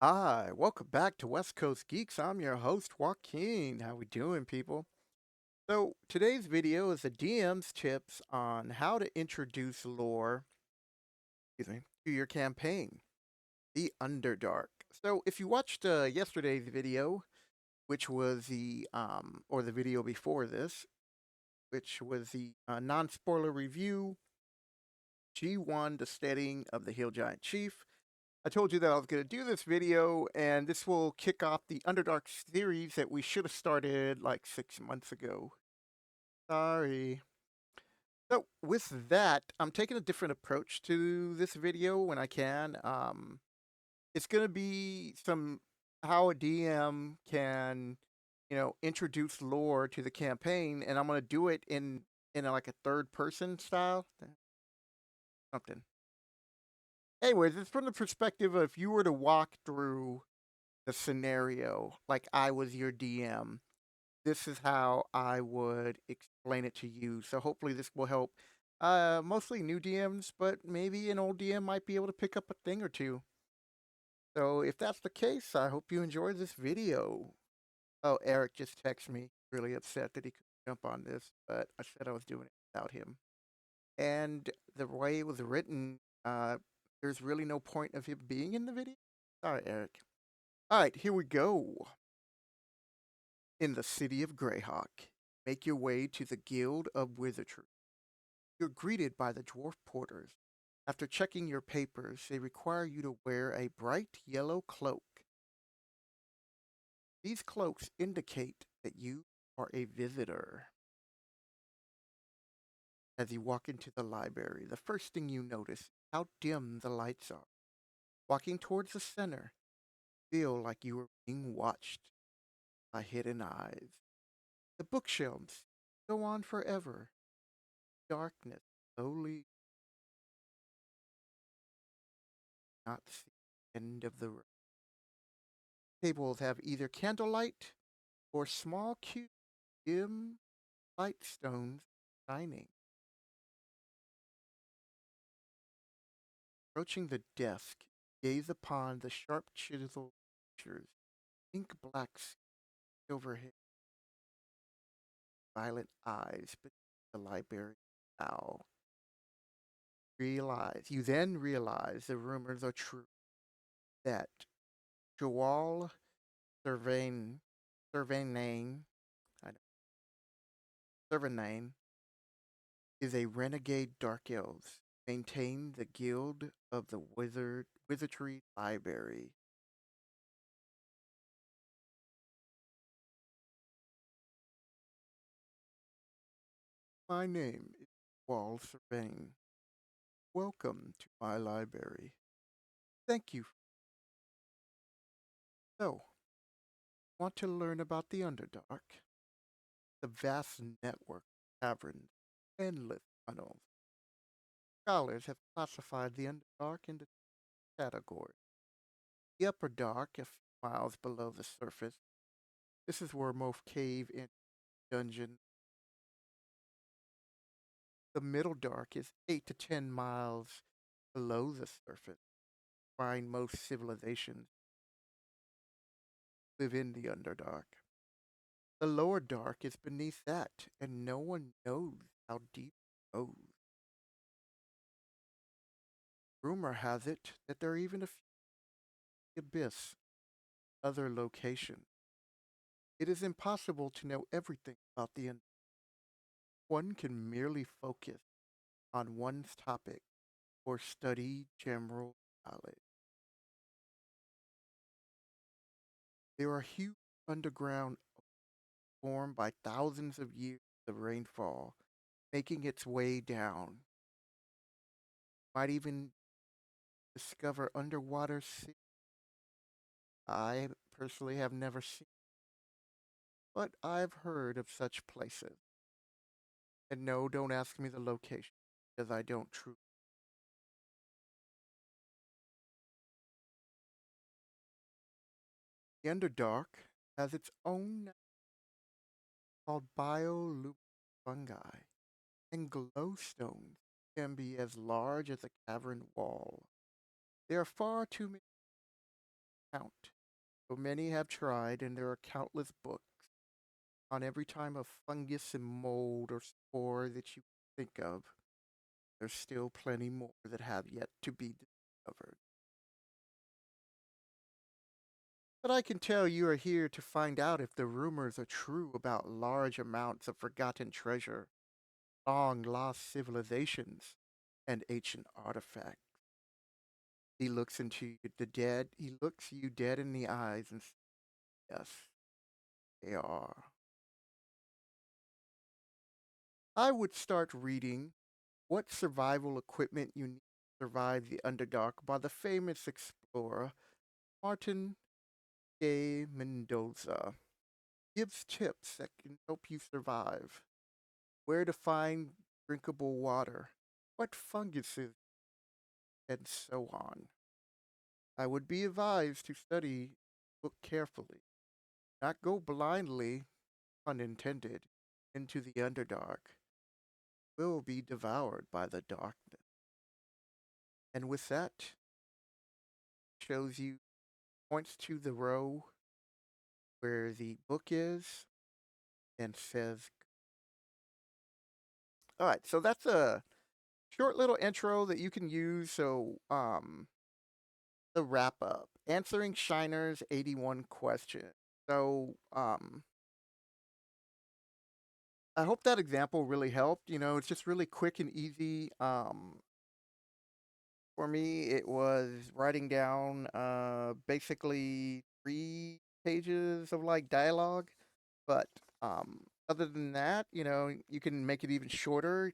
Hi, welcome back to West Coast Geeks. I'm your host, Joaquin. How we doing, people? So today's video is a DM's tips on how to introduce lore, to your campaign, the Underdark. So if you watched yesterday's video, which was or the video before this, which was the non-spoiler review, G1, the steadying of the Hill Giant Chief, I told you that I was going to do this video, and this will kick off the Underdark series that we should have started like 6 months ago. Sorry. So, with that, I'm taking a different approach to this video when I can. It's going to be some how a DM can, introduce lore to the campaign, and I'm going to do it in like a third person style. Something. Anyways, it's from the perspective of if you were to walk through the scenario like I was your DM, this is how I would explain it to you. So hopefully this will help mostly new DMs, but maybe an old DM might be able to pick up a thing or two. So if that's the case, I hope you enjoy this video. Oh, Eric just texted me, really upset that he couldn't jump on this, but I said I was doing it without him. And the way it was written, there's really no point of him being in the video. Sorry, Eric. All right, here we go. In the city of Greyhawk, make your way to the Guild of Wizardry. You're greeted by the dwarf porters. After checking your papers, they require you to wear a bright yellow cloak. These cloaks indicate that you are a visitor. As you walk into the library, the first thing you notice is how dim the lights are. Walking towards the center, feel like you are being watched by hidden eyes. The bookshelves go on forever. Darkness slowly not see the end of the road. Tables have either candlelight or small cube dim light stones shining. Approaching the desk, gaze upon the sharp chiseled features, ink black silver hair, violet eyes beneath the library owl. You then realize the rumors are true, that Joal Servain, Servainane, Servainane is a renegade dark elves, maintain the guild of the Wizardry Library. My name is Wall Servain. Welcome to my library. Thank you. So, want to learn about the Underdark? The vast network of caverns, endless tunnels. Scholars have classified the Underdark into categories. The Upper Dark, a few miles below the surface. This is where most cave in dungeons. The Middle Dark is 8 to 10 miles below the surface. Find most civilizations live in the Underdark. The Lower Dark is beneath that, and no one knows how deep it goes. Rumor has it that there are even a few abyss, other locations. It is impossible to know everything about the Underdark. One can merely focus on one's topic or study general knowledge. There are huge underground formed by thousands of years of rainfall, making its way down. Might even discover underwater sea. I personally have never seen, but I've heard of such places. And no, don't ask me the location, because I don't truly. The Underdark has its own called bioluminescent fungi, and glowstones can be as large as a cavern wall. There are far too many count. So many have tried, and there are countless books on every type of fungus and mold or spore that you think of. There's still plenty more that have yet to be discovered. But I can tell you are here to find out if the rumors are true about large amounts of forgotten treasure, long lost civilizations, and ancient artifacts. He looks into the dead. He looks you dead in the eyes and says, "Yes, they are." I would start reading What Survival Equipment You Need to Survive the Underdark by the famous explorer Martin J. Mendoza. Gives tips that can help you survive. Where to find drinkable water, what funguses, and so on. I would be advised to study the book carefully, not go blindly, unintended, into the Underdark. Will be devoured by the darkness. And with that, shows you points to the row where the book is and says, all right, so that's a short little intro that you can use. So, the wrap up, answering Shiner's 81 question. So, I hope that example really helped. It's just really quick and easy. For me, it was writing down basically 3 pages of like dialogue. But other than that, you can make it even shorter.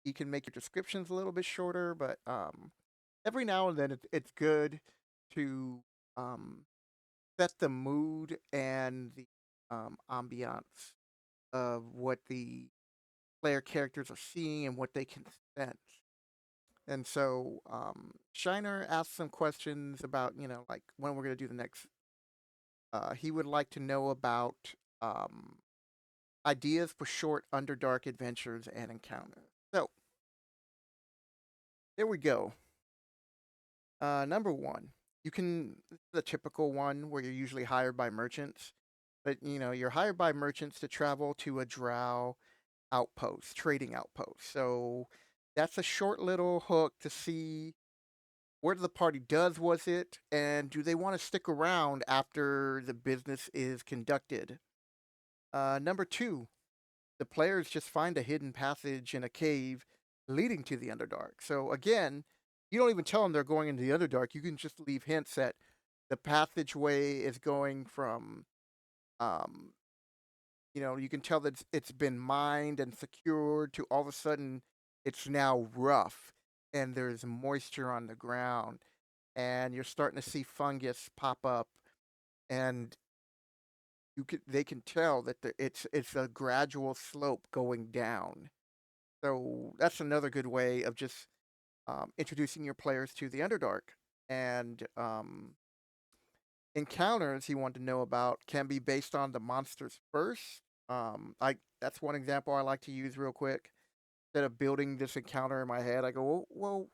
You can make your descriptions a little bit shorter, but every now and then it's good to um, set the mood and the ambiance of what the player characters are seeing and what they can sense. And so Shiner asked some questions about, like when we're going to do the next. He would like to know about ideas for short Underdark adventures and encounters. So here we go. Number one, you can the typical one where you're usually hired by merchants, but you're hired by merchants to travel to a drow outpost, trading outpost. So that's a short little hook to see where the party does was it, and do they want to stick around after the business is conducted. Number two, the players just find a hidden passage in a cave leading to the Underdark. So again, you don't even tell them they're going into the Underdark. You can just leave hints that the passageway is going from, um, you can tell that it's been mined and secured to all of a sudden it's now rough and there's moisture on the ground and you're starting to see fungus pop up and they can tell that it's a gradual slope going down. So that's another good way of just introducing your players to the Underdark. And encounters you want to know about can be based on the monsters first. I That's one example I like to use real quick. Instead of building this encounter in my head, I go, well,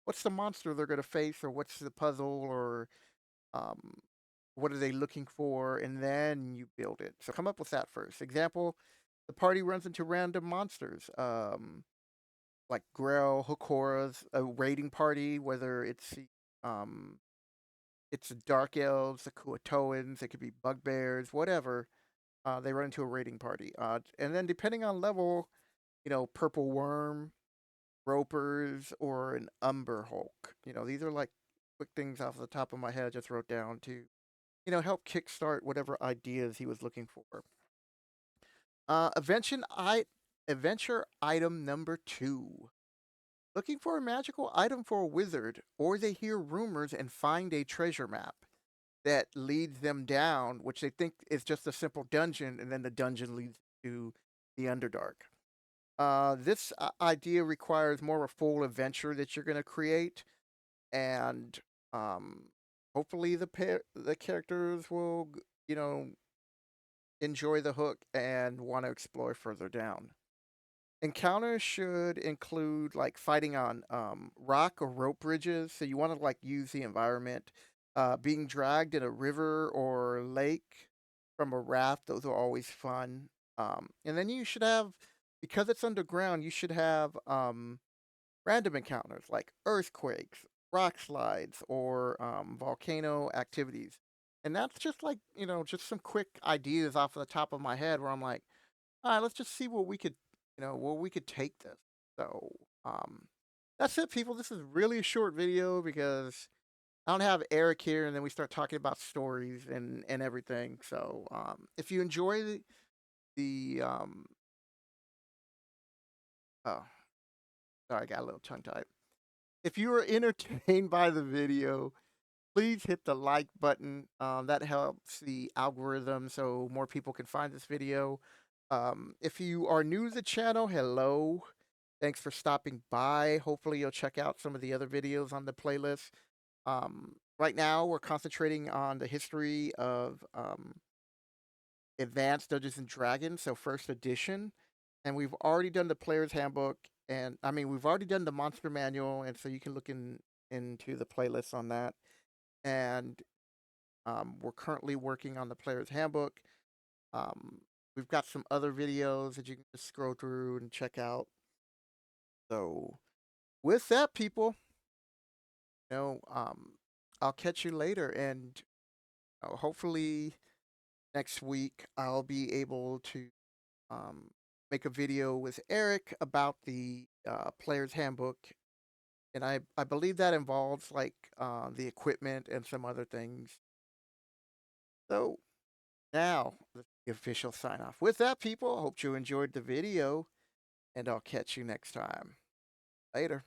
what's the monster they're going to face, or what's the puzzle, or um, what are they looking for, and then you build it. So come up with that first. Example: the party runs into random monsters. Like Grell, Hokoras, a raiding party, whether um it's the Dark Elves, the Kuatoans, it could be bugbears, whatever. They run into a raiding party. And then depending on level, Purple Worm, Ropers, or an Umber Hulk. These are like quick things off the top of my head I just wrote down to, help kickstart whatever ideas he was looking for. Uh, adventure, I, adventure item number two. Looking for a magical item for a wizard, or they hear rumors and find a treasure map that leads them down, which they think is just a simple dungeon, and then the dungeon leads to the Underdark. This idea requires more of a full adventure that you're going to create, and hopefully the characters will, you know, enjoy the hook and want to explore further down. Encounters should include like fighting on rock or rope bridges. So you want to like use the environment. being dragged in a river or lake from a raft. Those are always fun. And then you should have, because it's underground, you should have random encounters like earthquakes, rock slides, or volcano activities. And that's just like, just some quick ideas off of the top of my head where I'm like, all right, let's just see what we could, where we could take this. So, um, that's it, people. This is really a short video because I don't have Eric here, and then we start talking about stories and everything. So, if you enjoy the oh, sorry, I got a little tongue tied. If you were entertained by the video, please hit the like button. That helps the algorithm so more people can find this video. If you are new to the channel, hello. Thanks for stopping by. Hopefully, you'll check out some of the other videos on the playlist. Right now, we're concentrating on the history of Advanced Dungeons and Dragons, so first edition. And we've already done the player's handbook, and I mean, we've already done the monster manual, and so you can look into the playlist on that. And we're currently working on the player's handbook. Um, we've got some other videos that you can just scroll through and check out. So, with that, people, you know, um, I'll catch you later, and hopefully next week I'll be able to um, make a video with Eric about the player's handbook, and I believe that involves like the equipment and some other things. So now the official sign off. With that, people, I hope you enjoyed the video, and I'll catch you next time. Later.